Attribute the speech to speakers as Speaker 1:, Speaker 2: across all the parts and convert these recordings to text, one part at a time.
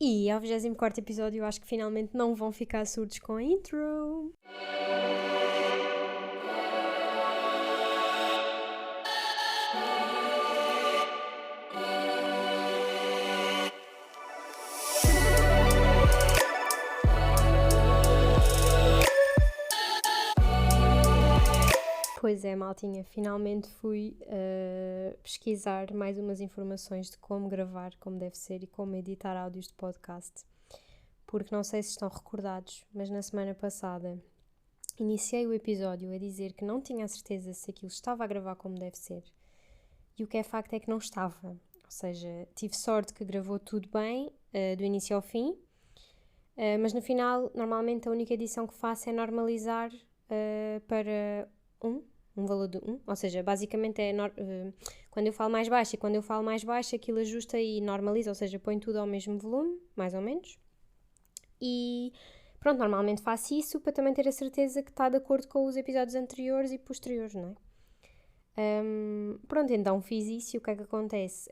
Speaker 1: E ao 24º episódio acho que finalmente não vão ficar surdos com a intro. Pois é, maltinha, finalmente fui pesquisar mais umas informações de como gravar, como deve ser e como editar áudios de podcast. Porque não sei se estão recordados, mas na semana passada iniciei o episódio a dizer que não tinha a certeza se aquilo estava a gravar como deve ser. E o que é facto é que não estava. Ou seja, tive sorte que gravou tudo bem, do início ao fim, mas no final, normalmente a única edição que faço é normalizar para um valor de 1, ou seja, basicamente é quando eu falo mais baixo e quando eu falo mais baixo aquilo ajusta e normaliza, ou seja, põe tudo ao mesmo volume, mais ou menos. E pronto, normalmente faço isso para também ter a certeza que está de acordo com os episódios anteriores e posteriores, não é? Pronto, então fiz isso e o que é que acontece?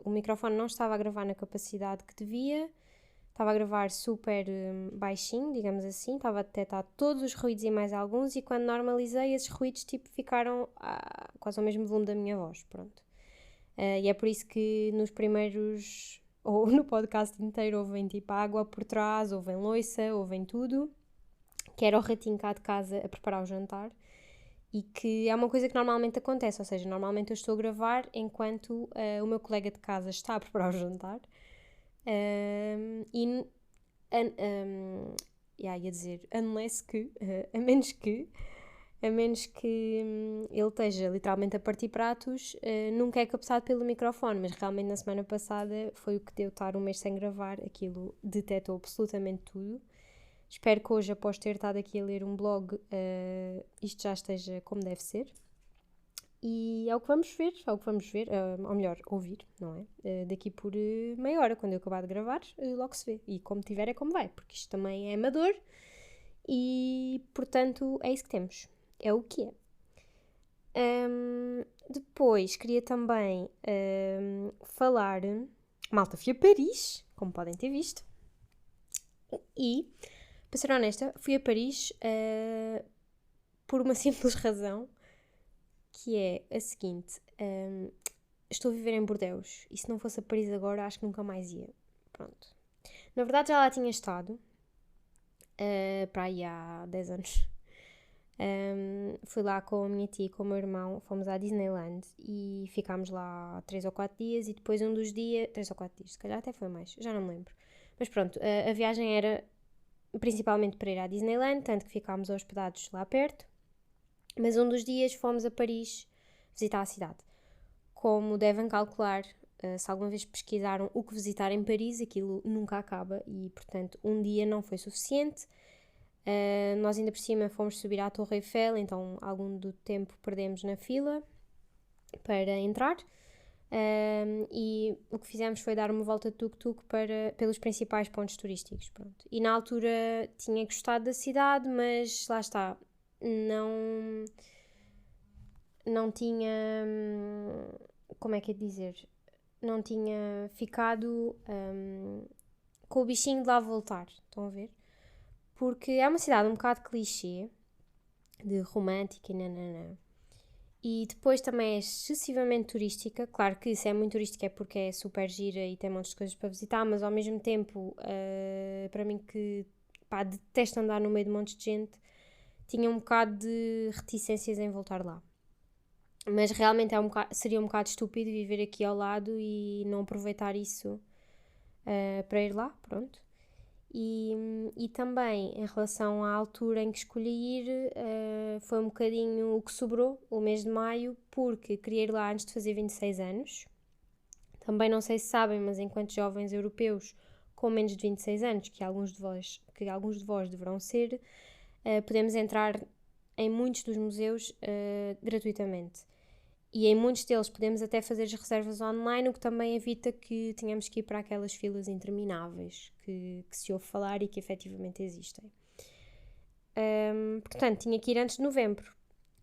Speaker 1: O microfone não estava a gravar na capacidade que devia, estava a gravar super baixinho, digamos assim, estava a detectar todos os ruídos e mais alguns, e quando normalizei esses ruídos ficaram quase ao mesmo volume da minha voz, pronto. E é por isso que nos primeiros, ou no podcast inteiro, ouvem tipo água por trás, ouvem louça, ouvem tudo, que era o ratinho cá de casa a preparar o jantar, e que é uma coisa que normalmente acontece, ou seja, normalmente eu estou a gravar enquanto o meu colega de casa está a preparar o jantar, ia dizer, a menos que ele esteja literalmente a partir pratos, nunca é captado pelo microfone, mas realmente na semana passada foi o que deu estar um mês sem gravar, aquilo detectou absolutamente tudo. Espero que hoje, após ter estado aqui a ler um blog, isto já esteja como deve ser. E é o que vamos ver, ou melhor, ouvir, não é? Daqui por meia hora, quando eu acabar de gravar, logo se vê. E como tiver é como vai, porque isto também é amador e, portanto, é isso que temos. É o que é. Depois, queria também falar... Malta, fui a Paris, como podem ter visto. E, para ser honesta, fui a Paris por uma simples razão, que é a seguinte: estou a viver em Bordeaux e se não fosse a Paris agora acho que nunca mais ia. Pronto. Na verdade já lá tinha estado, para aí há 10 anos. Fui lá com a minha tia e com o meu irmão, fomos à Disneyland e ficámos lá 3 ou 4 dias e depois um dos dias, 3 ou 4 dias, se calhar até foi mais, já não me lembro. Mas pronto, a viagem era principalmente para ir à Disneyland, tanto que ficámos hospedados lá perto, mas um dos dias fomos a Paris visitar a cidade. Como devem calcular, se alguma vez pesquisaram o que visitar em Paris, aquilo nunca acaba e, portanto, um dia não foi suficiente. Nós ainda por cima fomos subir à Torre Eiffel, então algum do tempo perdemos na fila para entrar. E o que fizemos foi dar uma volta de tuk-tuk pelos principais pontos turísticos. Pronto. E na altura tinha gostado da cidade, mas lá está, não tinha, como é que é de dizer, não tinha ficado com o bichinho de lá voltar, estão a ver? Porque é uma cidade um bocado clichê, de romântica e nananã. E depois também é excessivamente turística. Claro que se é muito turística é porque é super gira e tem montes de coisas para visitar, mas ao mesmo tempo, para mim que detesto andar no meio de montes de gente, tinha um bocado de reticências em voltar lá. Mas realmente seria um bocado estúpido viver aqui ao lado e não aproveitar isso para ir lá, pronto. E também, em relação à altura em que escolhi ir, foi um bocadinho o que sobrou, o mês de maio, porque queria ir lá antes de fazer 26 anos. Também não sei se sabem, mas enquanto jovens europeus com menos de 26 anos, que alguns de vós deverão ser, podemos entrar em muitos dos museus gratuitamente. E em muitos deles podemos até fazer as reservas online, o que também evita que tenhamos que ir para aquelas filas intermináveis que se ouve falar e que efetivamente existem. Portanto, tinha que ir antes de novembro.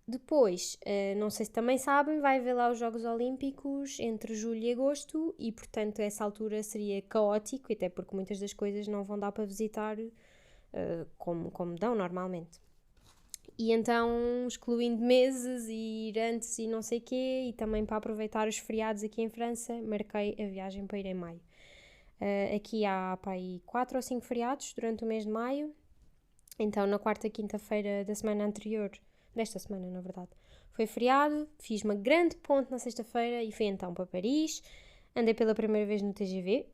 Speaker 1: Depois, não sei se também sabem, vai haver lá os Jogos Olímpicos entre julho e agosto e, portanto, essa altura seria caótico, até porque muitas das coisas não vão dar para visitar como dão normalmente. E então, excluindo meses e ir antes e não sei o quê, e também para aproveitar os feriados aqui em França, marquei a viagem para ir em maio. Aqui há para aí 4 ou 5 feriados durante o mês de maio. Então, na quarta e quinta-feira da semana anterior, desta semana na verdade, foi feriado, fiz uma grande ponte na sexta-feira e fui então para Paris. Andei pela primeira vez no TGV.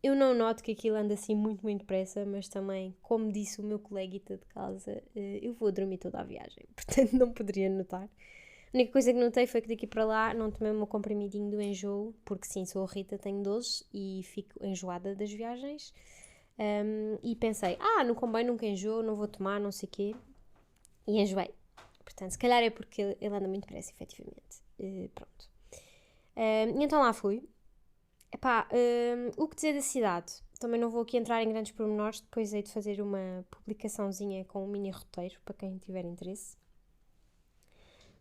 Speaker 1: Eu não noto que aquilo anda assim muito, muito depressa, mas também, como disse o meu coleguita de casa, eu vou dormir toda a viagem, portanto não poderia notar. A única coisa que notei foi que daqui para lá não tomei o meu comprimidinho do enjoo, porque sim, sou a Rita, tenho 12 e fico enjoada das viagens. E pensei, no comboio nunca enjoo, não vou tomar, não sei o quê. E enjoei. Portanto, se calhar é porque ele anda muito depressa, efetivamente. Pronto. E então lá fui. O que dizer da cidade? Também não vou aqui entrar em grandes pormenores, depois hei de fazer uma publicaçãozinha com um mini roteiro, para quem tiver interesse.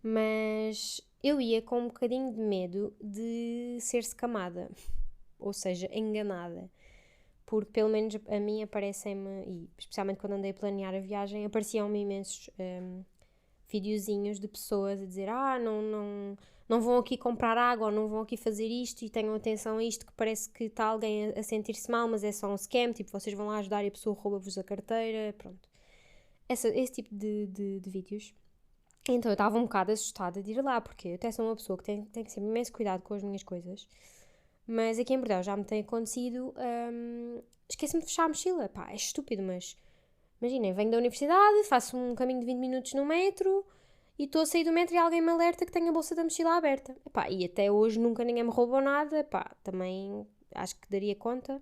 Speaker 1: Mas eu ia com um bocadinho de medo de ser escamada, ou seja, enganada. Porque pelo menos a mim aparecem-me, e especialmente quando andei a planear a viagem, apareciam-me imensos videozinhos de pessoas a dizer não vão aqui comprar água, ou não vão aqui fazer isto, e tenham atenção a isto, que parece que está alguém a sentir-se mal, mas é só um scam, tipo, vocês vão lá ajudar e a pessoa rouba-vos a carteira, pronto. Esse tipo de vídeos. Então eu estava um bocado assustada de ir lá, porque eu até sou uma pessoa que tem que ter imenso cuidado com as minhas coisas. Mas aqui em Bordeaux já me tem acontecido, esqueço-me de fechar a mochila. É estúpido, mas imaginem, venho da universidade, faço um caminho de 20 minutos no metro e estou a sair do metro e alguém me alerta que tenho a bolsa da mochila aberta. E até hoje nunca ninguém me roubou nada, também acho que daria conta.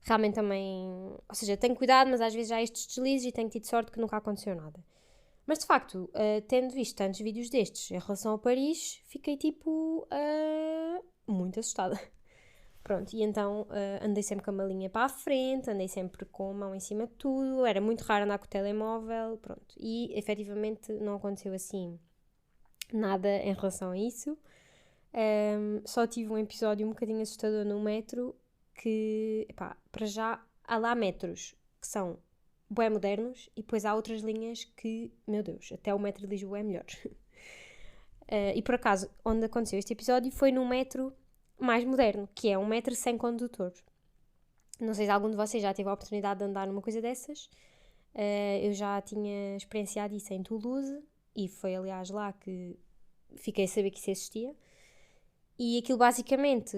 Speaker 1: Realmente também, ou seja, tenho cuidado, mas às vezes já há estes deslizes e tenho tido sorte que nunca aconteceu nada. Mas de facto, tendo visto tantos vídeos destes em relação a Paris, fiquei muito assustada. Pronto, e então andei sempre com a malinha para a frente, andei sempre com a mão em cima de tudo, era muito raro andar com o telemóvel, pronto. E efetivamente não aconteceu assim nada em relação a isso. Só tive um episódio um bocadinho assustador no metro, que, para já, há lá metros que são bué modernos e depois há outras linhas que, meu Deus, até o metro de Lisboa é melhor. E por acaso, onde aconteceu este episódio foi num metro mais moderno, que é um metro sem condutor. Não sei se algum de vocês já teve a oportunidade de andar numa coisa dessas. Eu já tinha experienciado isso em Toulouse e foi aliás lá que fiquei a saber que isso existia. E aquilo basicamente,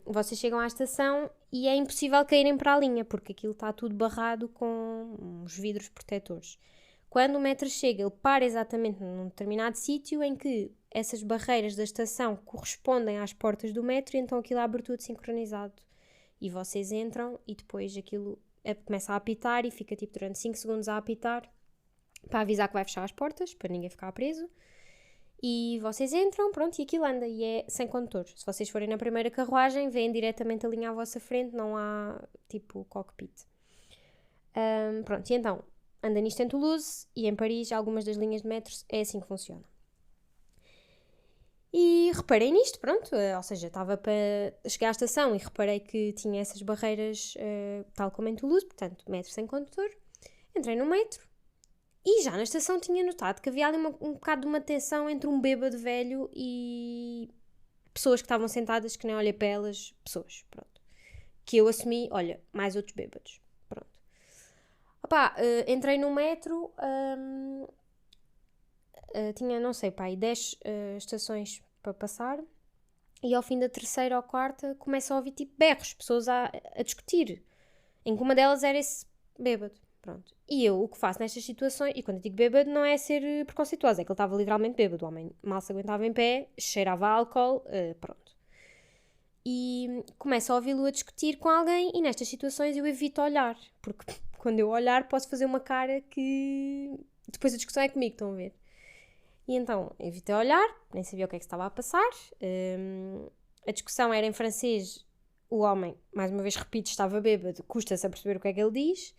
Speaker 1: vocês chegam à estação e é impossível caírem para a linha, porque aquilo está tudo barrado com uns vidros protetores. Quando o metro chega, ele para exatamente num determinado sítio em que essas barreiras da estação correspondem às portas do metro e então aquilo abre tudo sincronizado. E vocês entram e depois aquilo começa a apitar e fica tipo durante 5 segundos a apitar para avisar que vai fechar as portas, para ninguém ficar preso. E vocês entram, pronto, e aquilo anda e é sem condutor. Se vocês forem na primeira carruagem, vêm diretamente a linha à vossa frente, não há tipo cockpit. Pronto, e então, anda nisto em Toulouse e em Paris, algumas das linhas de metros, é assim que funciona. E reparei nisto, pronto, ou seja, estava para chegar à estação e reparei que tinha essas barreiras, tal como em Toulouse, portanto, metro sem condutor. Entrei no metro. E já na estação tinha notado que havia ali um bocado de uma tensão entre um bêbado velho e pessoas que estavam sentadas que nem olha para elas, pessoas, pronto. Que eu assumi, olha, mais outros bêbados, pronto. Entrei no metro, tinha, não sei, aí 10 estações para passar e ao fim da terceira ou quarta começo a ouvir tipo berros, pessoas a discutir, em que uma delas era esse bêbado. Pronto. E eu o que faço nestas situações, e quando eu digo bêbado não é ser preconceituoso, é que ele estava literalmente bêbado, o homem mal se aguentava em pé, cheirava a álcool, pronto. E começo a ouvi-lo a discutir com alguém e nestas situações eu evito olhar, porque quando eu olhar posso fazer uma cara que depois a discussão é comigo, estão a ver? E então evitei olhar, nem sabia o que é que estava a passar, a discussão era em francês, o homem, mais uma vez repito, estava bêbado, custa-se a perceber o que é que ele diz,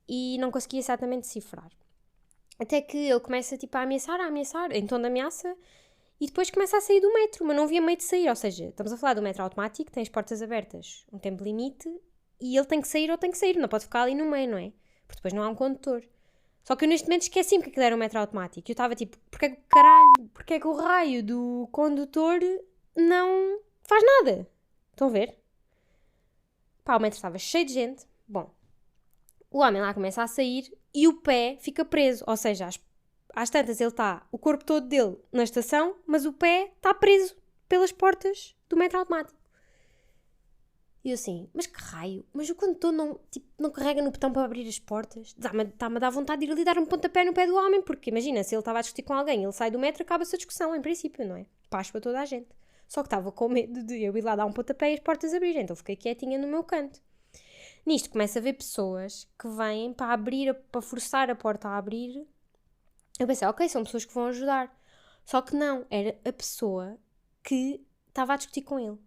Speaker 1: e não conseguia exatamente decifrar. Até que ele começa, tipo, a ameaçar, em tom de ameaça, e depois começa a sair do metro, mas não havia meio de sair, ou seja, estamos a falar do metro automático, tem as portas abertas, um tempo limite, e ele tem que sair ou tem que sair, não pode ficar ali no meio, não é? Porque depois não há um condutor. Só que eu neste momento esqueci-me que aquilo era um metro automático, e eu estava tipo, porque é que o raio do condutor não faz nada? Estão a ver? Pá, o metro estava cheio de gente, bom, o homem lá começa a sair e o pé fica preso, ou seja, às tantas ele está, o corpo todo dele na estação, mas o pé está preso pelas portas do metro automático. E eu assim, mas que raio? Mas o condutor não carrega no botão para abrir as portas? Está-me a dar vontade de ir ali dar um pontapé no pé do homem, porque imagina, se ele estava a discutir com alguém, ele sai do metro, acaba-se a discussão, em princípio, não é? Paz para toda a gente. Só que estava com medo de eu ir lá dar um pontapé e as portas abrirem, então fiquei quietinha no meu canto. Nisto começa a ver pessoas que vêm para abrir, para forçar a porta a abrir. Eu pensei, ok, são pessoas que vão ajudar. Só que não, era a pessoa que estava a discutir com ele.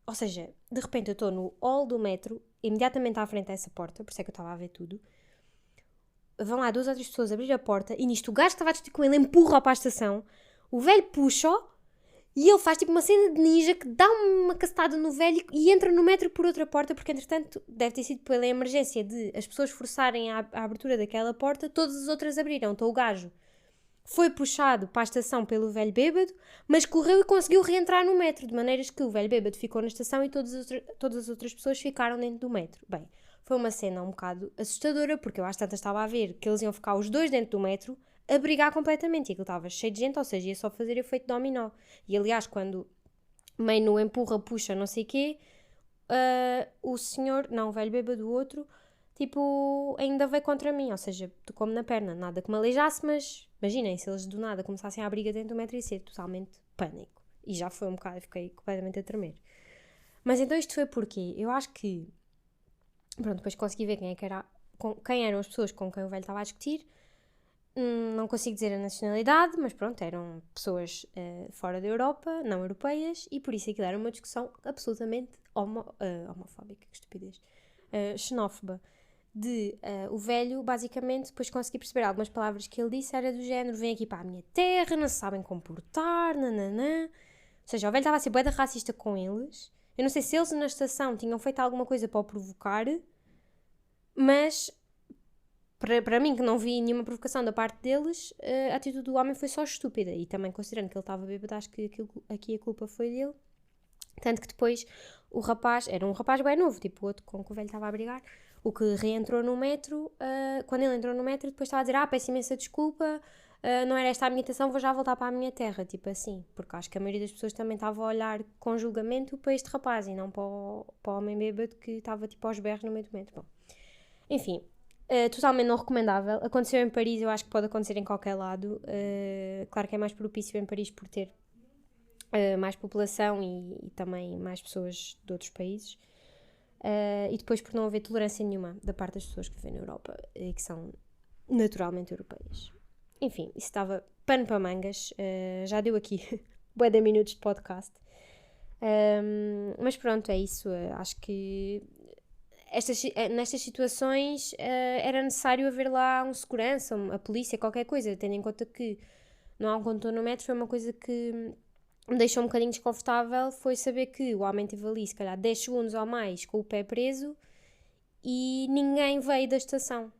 Speaker 1: Ou seja, de repente eu estou no hall do metro, imediatamente à frente dessa porta, por isso é que eu estava a ver tudo. Vão lá 2 ou 3 pessoas abrir a porta e nisto o gajo que estava a discutir com ele empurra-o para a estação, o velho puxa-o e ele faz tipo uma cena de ninja que dá uma cacetada no velho e entra no metro por outra porta, porque entretanto deve ter sido pela emergência de as pessoas forçarem a abertura daquela porta, todas as outras abriram. Então o gajo foi puxado para a estação pelo velho bêbado, mas correu e conseguiu reentrar no metro, de maneiras que o velho bêbado ficou na estação e todas as outras pessoas ficaram dentro do metro. Bem, foi uma cena um bocado assustadora, porque eu às tantas estava a ver que eles iam ficar os dois dentro do metro a brigar completamente, e aquilo estava cheio de gente, ou seja, ia só fazer efeito dominó. E aliás, quando meio no empurra, puxa, não sei o quê, o senhor, não, o velho bêbado, o outro, tipo, ainda veio contra mim, ou seja, tocou-me na perna, nada que me aleijasse, mas imaginem, se eles do nada começassem a briga dentro do metro ia ser totalmente pânico. E já foi um bocado, eu fiquei completamente a tremer. Mas então isto foi porque eu acho que, pronto, depois consegui ver quem eram as pessoas com quem o velho estava a discutir. Não consigo dizer a nacionalidade, mas pronto, eram pessoas fora da Europa, não europeias, e por isso aquilo era uma discussão absolutamente homofóbica, que estupidez, xenófoba. O velho, basicamente, depois consegui perceber algumas palavras que ele disse, era do género, vem aqui para a minha terra, não se sabem comportar, nananã. Ou seja, o velho estava a ser bué da racista com eles. Eu não sei se eles na estação tinham feito alguma coisa para o provocar, mas para mim, que não vi nenhuma provocação da parte deles, a atitude do homem foi só estúpida. E também considerando que ele estava bêbado, acho que aqui a culpa foi dele. Tanto que depois o rapaz, era um rapaz bem novo, tipo o outro com que o velho estava a brigar, o que reentrou no metro, quando ele entrou no metro, depois estava a dizer, peço imensa desculpa, não era esta a minha intenção, vou já voltar para a minha terra, tipo assim. Porque acho que a maioria das pessoas também estava a olhar com julgamento para este rapaz e não para o homem bêbado que estava tipo aos berros no meio do metro. Bom, enfim, totalmente não recomendável. Aconteceu em Paris, eu acho que pode acontecer em qualquer lado. Claro que é mais propício em Paris por ter mais população e também mais pessoas de outros países. E depois por não haver tolerância nenhuma da parte das pessoas que vivem na Europa e que são naturalmente europeias. Enfim, isso estava pano para mangas. Já deu aqui bué de minutos de podcast. Mas pronto, é isso. Acho que nestas situações era necessário haver lá um segurança, a polícia, qualquer coisa, tendo em conta que não há um condutor no metro. Foi uma coisa que me deixou um bocadinho desconfortável, foi saber que o homem teve ali se calhar 10 segundos ou mais com o pé preso e ninguém veio da estação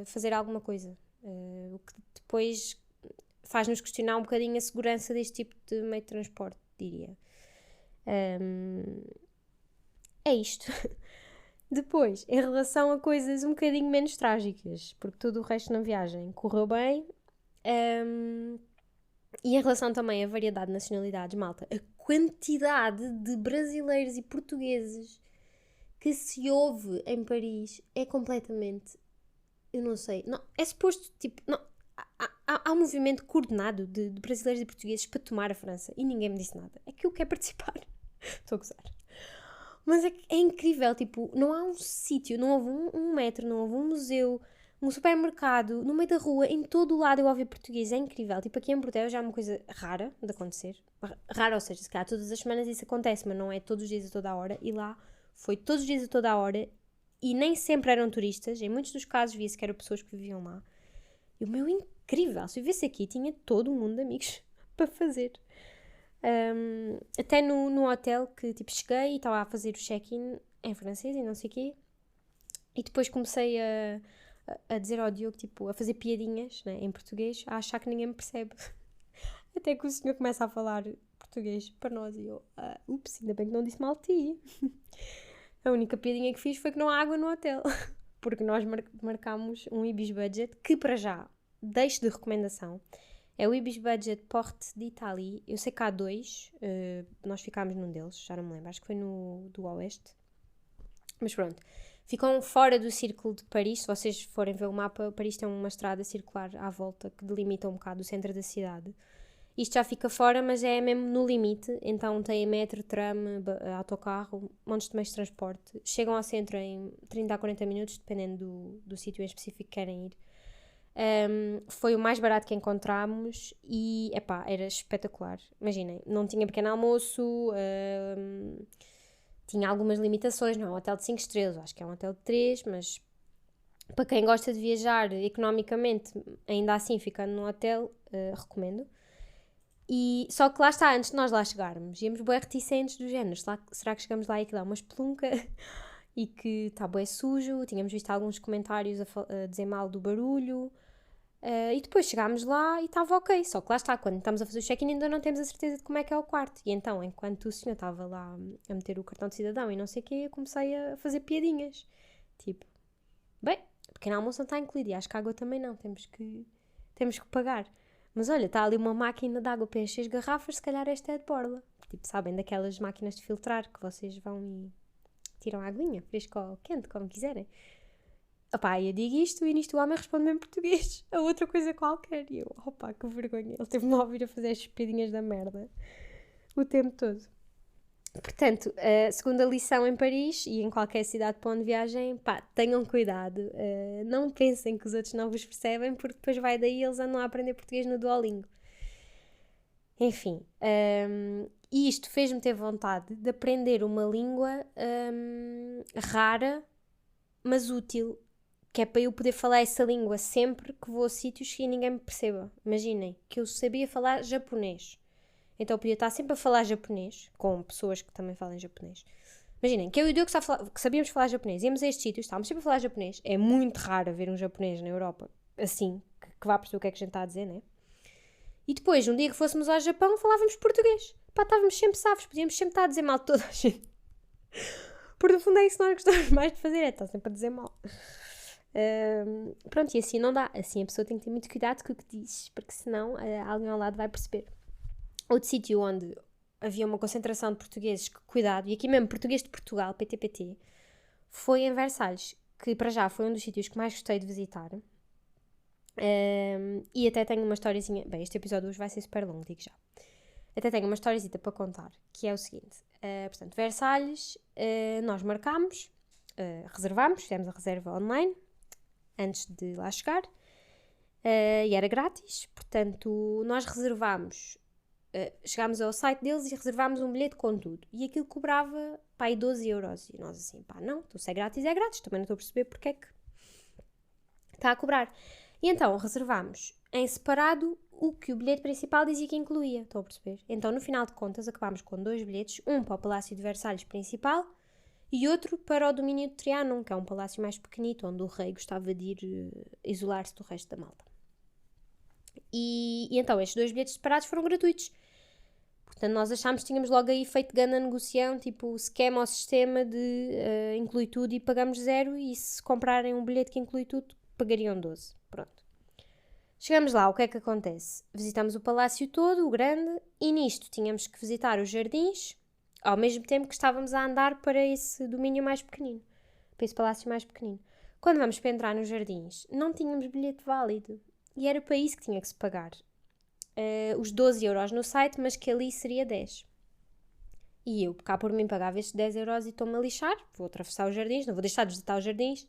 Speaker 1: fazer alguma coisa, o que depois faz-nos questionar um bocadinho a segurança deste tipo de meio de transporte, diria. É isto. Depois, em relação a coisas um bocadinho menos trágicas, porque tudo o resto na viagem correu bem, e em relação também à variedade de nacionalidades, malta, a quantidade de brasileiros e portugueses que se ouve em Paris é completamente, eu não sei, não, é suposto, tipo, não, há um movimento coordenado de brasileiros e portugueses para tomar a França e ninguém me disse nada. É que eu quero participar. Estou a gozar. Mas é incrível, tipo, não há um sítio, não houve um metro, não houve um museu, um supermercado, no meio da rua, em todo o lado eu ouvi português, é incrível. Tipo, aqui em Portugal já é uma coisa rara de acontecer. Rara, ou seja, se calhar todas as semanas isso acontece, mas não é todos os dias a toda a hora. E lá foi todos os dias a toda a hora e nem sempre eram turistas. Em muitos dos casos via-se que eram pessoas que viviam lá. E o meu incrível. Se eu vivesse aqui, tinha todo um mundo de amigos para fazer. Até no hotel que, tipo, cheguei e estava a fazer o check-in em francês e não sei o quê. E depois comecei a dizer ao Diogo, tipo, a fazer piadinhas, né, em português, a achar que ninguém me percebe. Até que o senhor começa a falar português para nós e eu, ups, ainda bem que não disse mal de ti. A única piadinha que fiz foi que não há água no hotel. Porque nós marcámos um Ibis Budget, que para já, deixo de recomendação, é o Ibis Budget Porte d'Italie. Eu sei que há dois, nós ficámos num deles, já não me lembro, acho que foi no do Oeste. Mas pronto, ficam fora do círculo de Paris. Se vocês forem ver o mapa, Paris tem uma estrada circular à volta que delimita um bocado o centro da cidade. Isto já fica fora, mas é mesmo no limite, então tem metro, tram, autocarro, montes de meios de transporte. Chegam ao centro em 30 a 40 minutos, dependendo do sítio em específico que querem ir. Foi o mais barato que encontramos e, era espetacular. Imaginem, não tinha pequeno almoço, tinha algumas limitações, não é um hotel de 5 estrelas, acho que é um hotel de 3, mas para quem gosta de viajar economicamente, ainda assim ficando no hotel, recomendo. E, só que lá está, antes de nós lá chegarmos, íamos bué reticentes do género, será que chegamos lá e que dá uma espelunca e que está bué sujo, tínhamos visto alguns comentários a dizer mal do barulho, e depois chegámos lá e estava ok, só que lá está, quando estamos a fazer o check-in ainda não temos a certeza de como é que é o quarto, e então, enquanto o senhor estava lá a meter o cartão de cidadão e não sei o quê, eu comecei a fazer piadinhas, tipo, bem, pequeno almoço não está incluído, e acho que a água também não, temos que pagar. Mas olha, está ali uma máquina de água para encher as garrafas, se calhar esta é de borla. Tipo, sabem, daquelas máquinas de filtrar que vocês vão e tiram a aguinha, fresco ou quente, como quiserem. Opá, eu digo isto e nisto o homem responde-me em português. A outra coisa qualquer. E eu, opá, que vergonha. Ele teve-me a ouvir a fazer as pedinhas da merda o tempo todo. Portanto, a segunda lição em Paris e em qualquer cidade para onde viajem, tenham cuidado, não pensem que os outros não vos percebem, porque depois vai daí eles andam a aprender português no Duolingo. Enfim, e isto fez-me ter vontade de aprender uma língua rara, mas útil, que é para eu poder falar essa língua sempre que vou a sítios que ninguém me perceba. Imaginem, que eu sabia falar japonês. Então eu podia estar sempre a falar japonês, com pessoas que também falam japonês. Imaginem, que eu e o Diogo que sabíamos falar japonês, íamos a estes sítios, estávamos sempre a falar japonês. É muito raro ver um japonês na Europa, assim, que vá perceber o que é que a gente está a dizer, né? E depois, um dia que fôssemos ao Japão, falávamos português. Estávamos sempre salvos, podíamos sempre estar a dizer mal de toda a gente. Porque no fundo é isso que nós gostamos mais de fazer, é estar sempre a dizer mal. Pronto, e assim não dá. Assim a pessoa tem que ter muito cuidado com o que diz, porque senão alguém ao lado vai perceber. Outro sítio onde havia uma concentração de portugueses, cuidado, e aqui mesmo português de Portugal, PTPT, foi em Versalhes, que para já foi um dos sítios que mais gostei de visitar. E até tenho uma historiazinha, bem, este episódio hoje vai ser super longo, digo já. Até tenho uma historiazita para contar, que é o seguinte, portanto, Versalhes, nós marcámos, reservámos, fizemos a reserva online, antes de lá chegar, e era grátis, portanto, nós reservámos. Chegámos ao site deles e reservámos um bilhete com tudo. E aquilo cobrava, aí 12 euros. E nós assim, não, então se é grátis, também não estou a perceber porque é que está a cobrar. E então reservámos em separado o que o bilhete principal dizia que incluía, estão a perceber? Então no final de contas acabámos com 2 bilhetes, um para o Palácio de Versalhes principal e outro para o Domínio de Trianon, que é um palácio mais pequenito, onde o rei gostava de ir isolar-se do resto da malta. E então estes 2 bilhetes separados foram gratuitos. Portanto, nós achámos que tínhamos logo aí feito grande negociação, tipo esquema ao sistema de inclui tudo e pagamos 0, e se comprarem um bilhete que inclui tudo, pagariam 12. Pronto. Chegamos lá, o que é que acontece? Visitamos o palácio todo, o grande, e nisto tínhamos que visitar os jardins, ao mesmo tempo que estávamos a andar para esse domínio mais pequenino, para esse palácio mais pequenino. Quando vamos para entrar nos jardins, não tínhamos bilhete válido, e era para isso que tinha que se pagar. Os 12 euros no site, mas que ali seria 10. E eu, cá por mim, pagava estes 10 euros e estou-me a lixar, vou atravessar os jardins, não vou deixar de visitar os jardins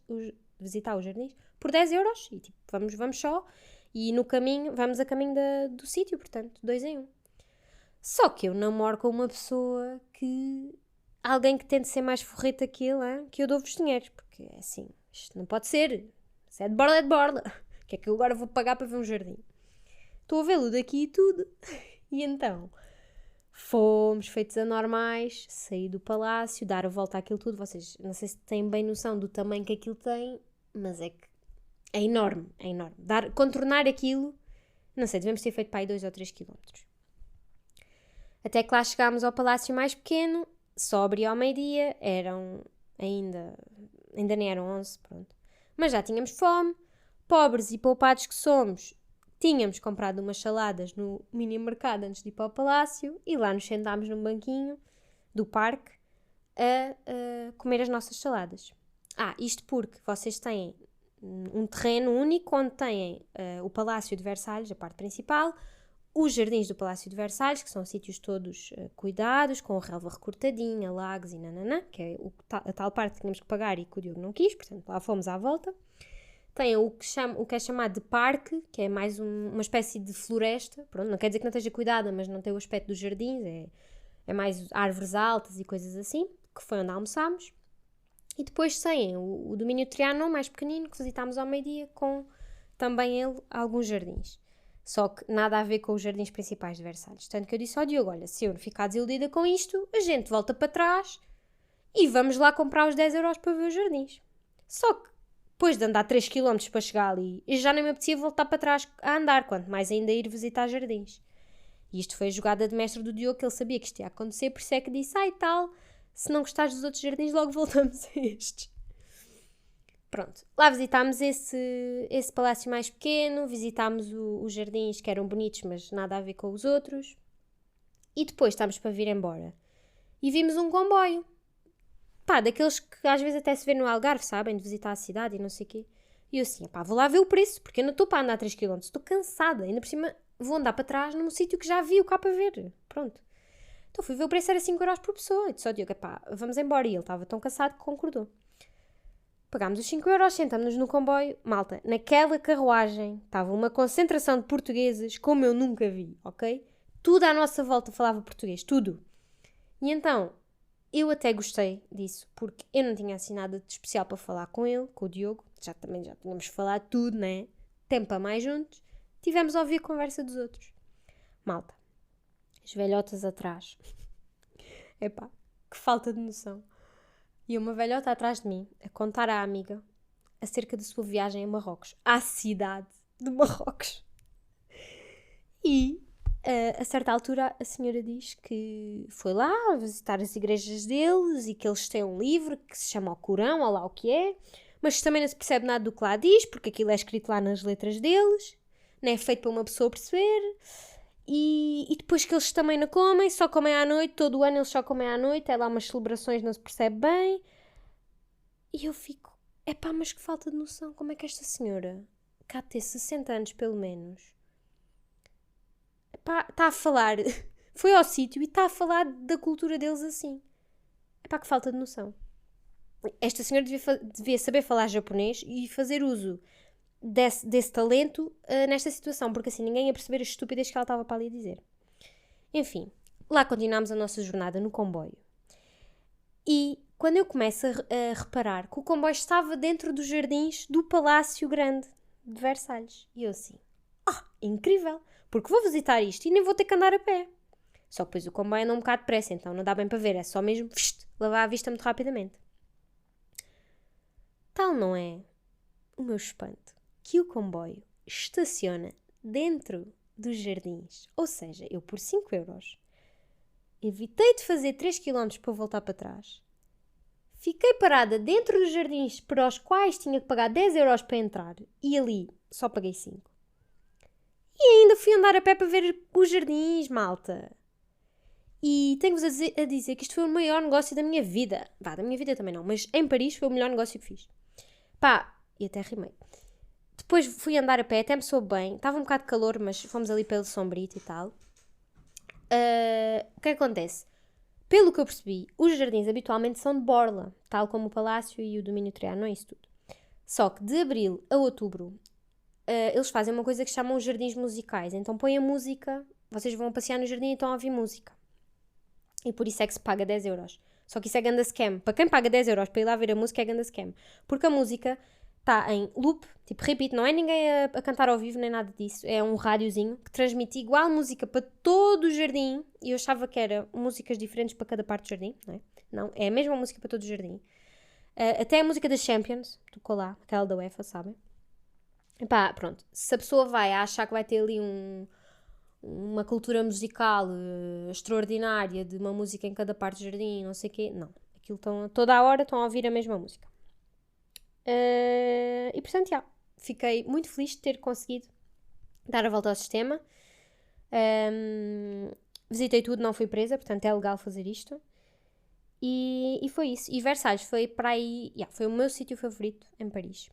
Speaker 1: por 10 euros, e tipo, vamos só, e no caminho, vamos a caminho do sítio, portanto, 2 em 1. Só que eu namoro com uma pessoa alguém que tente ser mais forreta que ele, que eu dou-vos dinheiro, porque assim, isto não pode ser, se é de borla, o que é que eu agora vou pagar para ver um jardim? estou a vê-lo daqui e tudo. E então, fomos feitos anormais, sair do palácio, dar a volta àquilo tudo. Vocês, não sei se têm bem noção do tamanho que aquilo tem, mas é que é enorme, é enorme. Contornar aquilo, não sei, devemos ter feito para aí 2 ou 3 quilómetros. Até que lá chegámos ao palácio mais pequeno, só abria ao meio-dia, ainda nem eram 11, pronto. Mas já tínhamos fome, pobres e poupados que somos, tínhamos comprado umas saladas no mini mercado antes de ir para o palácio e lá nos sentámos num banquinho do parque a comer as nossas saladas. Isto porque vocês têm um terreno único onde têm o Palácio de Versalhes, a parte principal, os jardins do Palácio de Versalhes, que são sítios todos cuidados, com relva recortadinha, lagos e nananã, que é a tal parte que tínhamos que pagar e que o Diogo não quis, portanto lá fomos à volta. Tem o que é chamado de parque, que é mais uma espécie de floresta, pronto, não quer dizer que não esteja cuidada, mas não tem o aspecto dos jardins, é mais árvores altas e coisas assim, que foi onde almoçámos. E depois tem o domínio Trianon, mais pequenino, que visitámos ao meio-dia, com também ele alguns jardins. Só que nada a ver com os jardins principais de Versalhes. Tanto que eu disse ao Diogo, olha, se eu ficar desiludida com isto, a gente volta para trás e vamos lá comprar os 10 euros para ver os jardins. Só que depois de andar 3 km para chegar ali, eu já nem me apetecia voltar para trás a andar, quanto mais ainda ir visitar jardins. E isto foi a jogada de mestre do Diogo, que ele sabia que isto ia acontecer, por isso é que disse, tal, se não gostares dos outros jardins, logo voltamos a estes. Pronto, lá visitámos esse palácio mais pequeno, visitámos os jardins que eram bonitos, mas nada a ver com os outros. E depois estávamos para vir embora. E vimos um comboio. Daqueles que às vezes até se vê no Algarve, sabem? De visitar a cidade e não sei o quê. E eu assim, vou lá ver o preço, porque eu não estou para andar 3 km, estou cansada. Ainda por cima vou andar para trás num sítio que já vi o cá para ver. Pronto. Então fui ver o preço, era 5 euros por pessoa. E disse ao Diogo, vamos embora. E ele estava tão cansado que concordou. Pagámos os 5 euros, sentámos-nos no comboio. Malta, naquela carruagem estava uma concentração de portugueses como eu nunca vi, ok? Tudo à nossa volta falava português, tudo. E então, eu até gostei disso, porque eu não tinha assim nada de especial para falar com ele, com o Diogo. Já tínhamos falado tudo, né? Tempo a mais juntos. Tivemos a ouvir a conversa dos outros. Malta, as velhotas atrás. Que falta de noção. E uma velhota atrás de mim, a contar à amiga acerca da sua viagem a Marrocos, à cidade de Marrocos. E, a certa altura, a senhora diz que foi lá visitar as igrejas deles e que eles têm um livro que se chama o Corão, ou lá o que é, mas também não se percebe nada do que lá diz, porque aquilo é escrito lá nas letras deles, não é feito para uma pessoa perceber. E depois que eles também não comem, só comem à noite, todo o ano eles só comem à noite, é lá umas celebrações, não se percebe bem. E eu fico, mas que falta de noção, como é que esta senhora, cá de ter 60 anos pelo menos, está a falar, foi ao sítio e está a falar da cultura deles assim. Que falta de noção. Esta senhora devia saber falar japonês e fazer uso desse talento nesta situação, porque assim ninguém ia perceber as estupidez que ela estava para ali dizer. Enfim, lá continuámos a nossa jornada no comboio. E quando eu começo a reparar que o comboio estava dentro dos jardins do Palácio Grande de Versalhes. E eu assim, incrível, porque vou visitar isto e nem vou ter que andar a pé. Só que depois o comboio anda um bocado depressa, então não dá bem para ver, é só mesmo lavar a vista muito rapidamente. Tal não é o meu espanto que o comboio estaciona dentro dos jardins. Ou seja, eu por 5 euros evitei de fazer 3 km para voltar para trás. Fiquei parada dentro dos jardins para os quais tinha que pagar 10 euros para entrar e ali só paguei 5. E ainda fui andar a pé para ver os jardins, malta. E tenho-vos a dizer que isto foi o maior negócio da minha vida. Da minha vida também não, mas em Paris foi o melhor negócio que fiz. E até rimei. Depois fui andar a pé, até me soube bem. Estava um bocado de calor, mas fomos ali pelo Sombrito e tal. O que acontece? Pelo que eu percebi, os jardins habitualmente são de borla, tal como o Palácio e o Domínio Trianon, isso tudo. Só que de abril a outubro, eles fazem uma coisa que chamam os jardins musicais. Então põem a música, vocês vão passear no jardim e estão a ouvir música. E por isso é que se paga 10 euros. Só que isso é ganda scam. Para quem paga 10 euros para ir lá ver a música é ganda scam. Porque a música está em loop, tipo, repito, não é ninguém a cantar ao vivo nem nada disso, é um rádiozinho que transmite igual música para todo o jardim, e eu achava que era músicas diferentes para cada parte do jardim, não é? Não, é a mesma música para todo o jardim. Até a música das Champions, tocou lá, aquela da UEFA, sabem? Epá, pronto, se a pessoa vai a achar que vai ter ali uma cultura musical extraordinária de uma música em cada parte do jardim, não sei o quê, não. Aquilo toda a hora estão a ouvir a mesma música. E portanto, fiquei muito feliz de ter conseguido dar a volta ao sistema. Visitei tudo, não fui presa, portanto é legal fazer isto. E foi isso. E Versalhes foi para aí, foi o meu sítio favorito em Paris.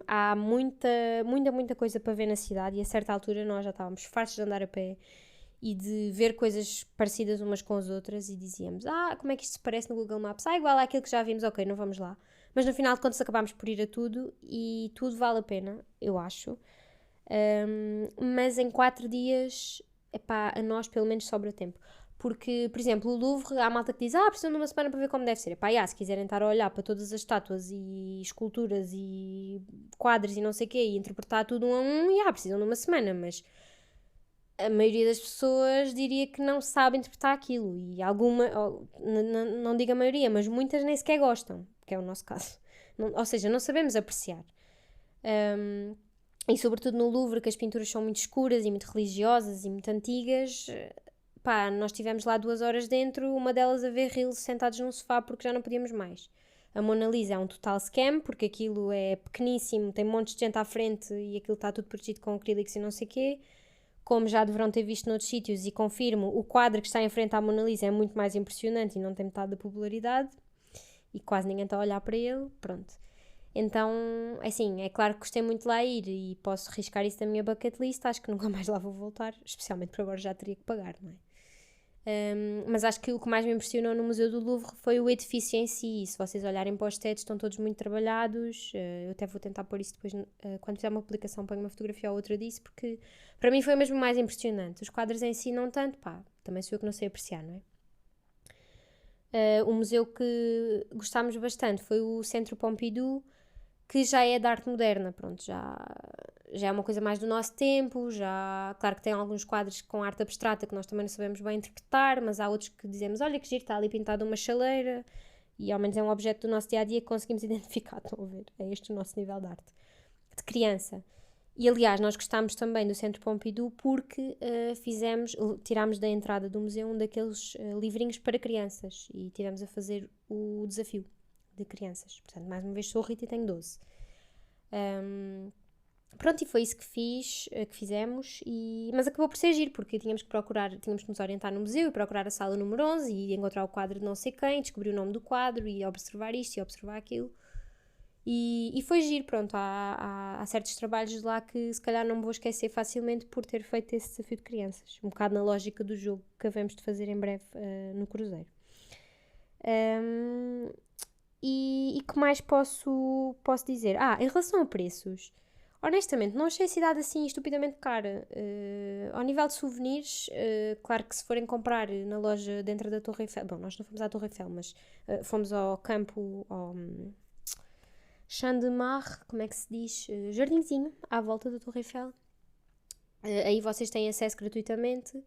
Speaker 1: Há muita coisa para ver na cidade e a certa altura nós já estávamos fartos de andar a pé e de ver coisas parecidas umas com as outras e dizíamos, como é que isto se parece no Google Maps? Igual àquilo que já vimos, ok, não vamos lá. Mas no final de contas acabámos por ir a tudo e tudo vale a pena, eu acho. Mas em 4 dias, a nós pelo menos sobra tempo. Porque, por exemplo, o Louvre, há malta que diz, precisam de uma semana para ver como deve ser. Se quiserem estar a olhar para todas as estátuas e esculturas e quadros e não sei o quê e interpretar tudo um a um, precisam de uma semana, mas a maioria das pessoas diria que não sabe interpretar aquilo e não digo a maioria, mas muitas nem sequer gostam, que é o nosso caso. Ou seja, não sabemos apreciar. E sobretudo no Louvre, que as pinturas são muito escuras e muito religiosas e muito antigas, nós estivemos lá 2 horas dentro, uma delas a ver reels sentados num sofá porque já não podíamos mais. A Mona Lisa é um total scam, porque aquilo é pequeníssimo, tem montes de gente à frente e aquilo está tudo protegido com acrílicos e não sei o quê. Como já deverão ter visto noutros sítios, e confirmo, o quadro que está em frente à Mona Lisa é muito mais impressionante e não tem metade da popularidade. E quase ninguém está a olhar para ele, pronto. Então, assim, é claro que gostei muito de lá ir e posso riscar isso da minha bucket list, acho que nunca mais lá vou voltar, especialmente por agora já teria que pagar, não é? Mas acho que o que mais me impressionou no Museu do Louvre foi o edifício em si. Se vocês olharem para os tetos, estão todos muito trabalhados. Eu até vou tentar pôr isso depois, quando fizer uma publicação, ponho uma fotografia ou outra disso, porque para mim foi mesmo mais impressionante. Os quadros em si não tanto, também sou eu que não sei apreciar, não é? O museu que gostámos bastante foi o Centro Pompidou, que já é de arte moderna, pronto, já é uma coisa mais do nosso tempo, claro que tem alguns quadros com arte abstrata que nós também não sabemos bem interpretar, mas há outros que dizemos, olha que giro, está ali pintado uma chaleira, e ao menos é um objeto do nosso dia-a-dia que conseguimos identificar, estão a ver? É este o nosso nível de arte. De criança. E aliás, nós gostámos também do Centro Pompidou porque tirámos da entrada do museu um daqueles livrinhos para crianças e tivemos a fazer o desafio de crianças. Portanto, mais uma vez sou Rita e tenho 12. Pronto, e foi isso que fizemos, mas acabou por ser giro, porque tínhamos que nos orientar no museu e procurar a sala número 11 e encontrar o quadro de não sei quem, descobrir o nome do quadro e observar isto e observar aquilo. E foi giro, pronto, há certos trabalhos lá que se calhar não me vou esquecer facilmente por ter feito esse desafio de crianças, um bocado na lógica do jogo que havemos de fazer em breve no cruzeiro. E que mais posso dizer? Em relação a preços, honestamente, não achei a cidade assim estupidamente cara. Ao nível de souvenirs, claro que se forem comprar na loja dentro da Torre Eiffel, bom, nós não fomos à Torre Eiffel, mas fomos ao campo, ao Champ de Mars, como é que se diz? Jardinzinho, à volta da Torre Eiffel. Aí vocês têm acesso gratuitamente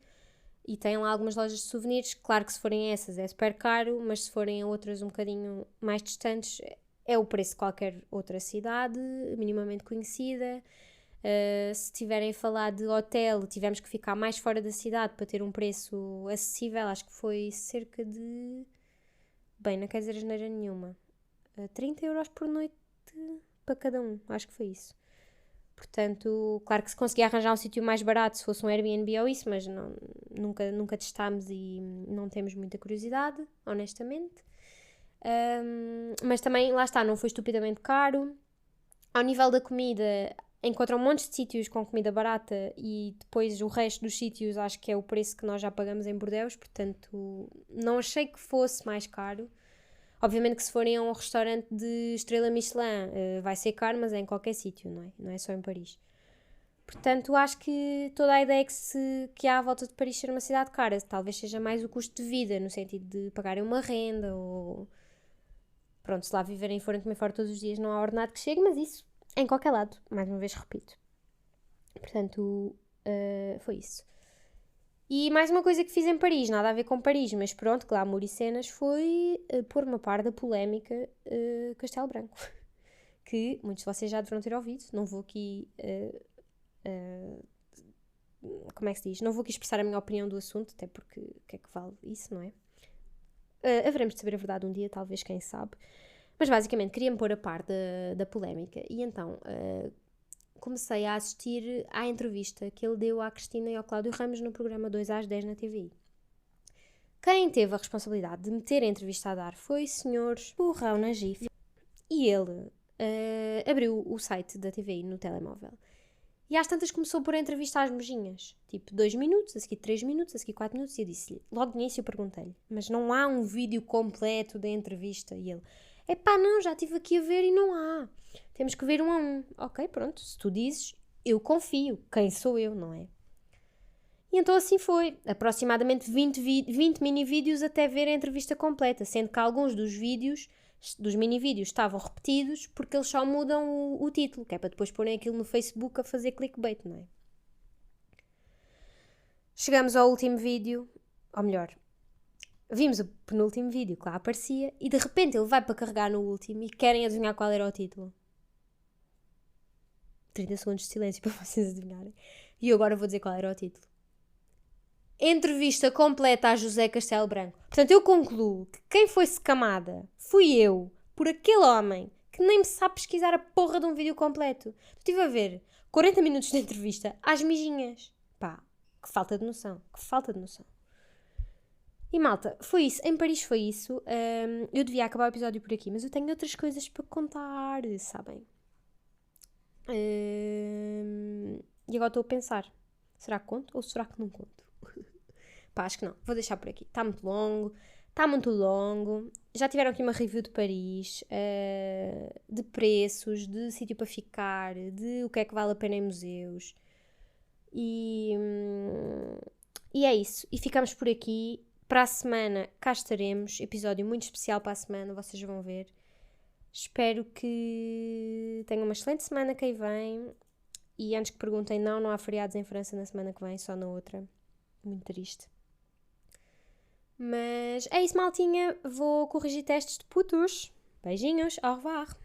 Speaker 1: e têm lá algumas lojas de souvenirs. Claro que se forem essas é super caro, mas se forem a outras um bocadinho mais distantes é o preço de qualquer outra cidade minimamente conhecida. Se tiverem a falar de hotel, tivemos que ficar mais fora da cidade para ter um preço acessível. Acho que foi cerca de... Bem, não quer dizer asneira nenhuma. 30 euros por noite para cada um, acho que foi isso. Portanto, claro que se conseguia arranjar um sítio mais barato, se fosse um Airbnb ou isso, mas nunca testámos e não temos muita curiosidade, honestamente. Mas também, lá está, não foi estupidamente caro. Ao nível da comida, encontram montes de sítios com comida barata e depois o resto dos sítios acho que é o preço que nós já pagamos em Bordeaux, portanto, não achei que fosse mais caro. Obviamente que se forem a um restaurante de estrela Michelin vai ser caro, mas é em qualquer sítio, não é? Não é só em Paris. Portanto, acho que toda a ideia que há à volta de Paris ser uma cidade cara talvez seja mais o custo de vida, no sentido de pagarem uma renda ou Pronto, se lá viverem e forem comer fora todos os dias, não há ordenado que chegue, mas isso em qualquer lado. Mais uma vez repito. Portanto, foi isso. E mais uma coisa que fiz em Paris, nada a ver com Paris, mas pronto, glamour e cenas, foi pôr-me a par da polémica Castelo Branco. Que muitos de vocês já deverão ter ouvido. Não vou aqui... como é que se diz? Não vou aqui expressar a minha opinião do assunto, até porque o que é que vale isso, não é? Haveremos de saber a verdade um dia, talvez, quem sabe. Mas basicamente queria-me pôr a par da polémica. E então comecei a assistir à entrevista que ele deu à Cristina e ao Cláudio Ramos no programa 2 às 10 na TVI. Quem teve a responsabilidade de me ter a entrevista a dar foi o senhor Burrão Najif. E ele abriu o site da TVI no telemóvel. E às tantas começou por entrevistar as mojinhas. Tipo, 2 minutos, a seguir 3 minutos, a seguir 4 minutos. E eu disse-lhe, logo de início eu perguntei-lhe, mas não há um vídeo completo da entrevista? E ele, epá, não, já estive aqui a ver e não há. Temos que ver um a um. Ok, pronto, se tu dizes, eu confio. Quem sou eu, não é? E então assim foi. Aproximadamente 20 mini-vídeos até ver a entrevista completa, sendo que alguns dos vídeos, dos mini-vídeos, estavam repetidos porque eles só mudam o título, que é para depois porem aquilo no Facebook a fazer clickbait, não é? Chegamos ao último vídeo, ou melhor, vimos o penúltimo vídeo que lá aparecia e de repente ele vai para carregar no último e querem adivinhar qual era o título. 30 segundos de silêncio para vocês adivinharem. E eu agora vou dizer qual era o título. Entrevista completa a José Castelo Branco. Portanto, eu concluo que quem foi secamada fui eu, por aquele homem que nem me sabe pesquisar a porra de um vídeo completo. Estive a ver 40 minutos de entrevista às mijinhas. Pá, que falta de noção. Que falta de noção. E malta, foi isso. Em Paris foi isso. Eu devia acabar o episódio por aqui, mas eu tenho outras coisas para contar, sabem? E agora estou a pensar. Será que conto ou será que não conto? Pá, acho que não. Vou deixar por aqui. Está muito longo. Está muito longo. Já tiveram aqui uma review de Paris, de preços, de sítio para ficar, de o que é que vale a pena em museus. E é isso. E ficamos por aqui. Para a semana cá estaremos. Episódio muito especial para a semana. Vocês vão ver. Espero que tenham uma excelente semana que aí vem. E antes que perguntem, não há feriados em França na semana que vem, só na outra. Muito triste. Mas é isso, maltinha. Vou corrigir testes de putos. Beijinhos, au revoir.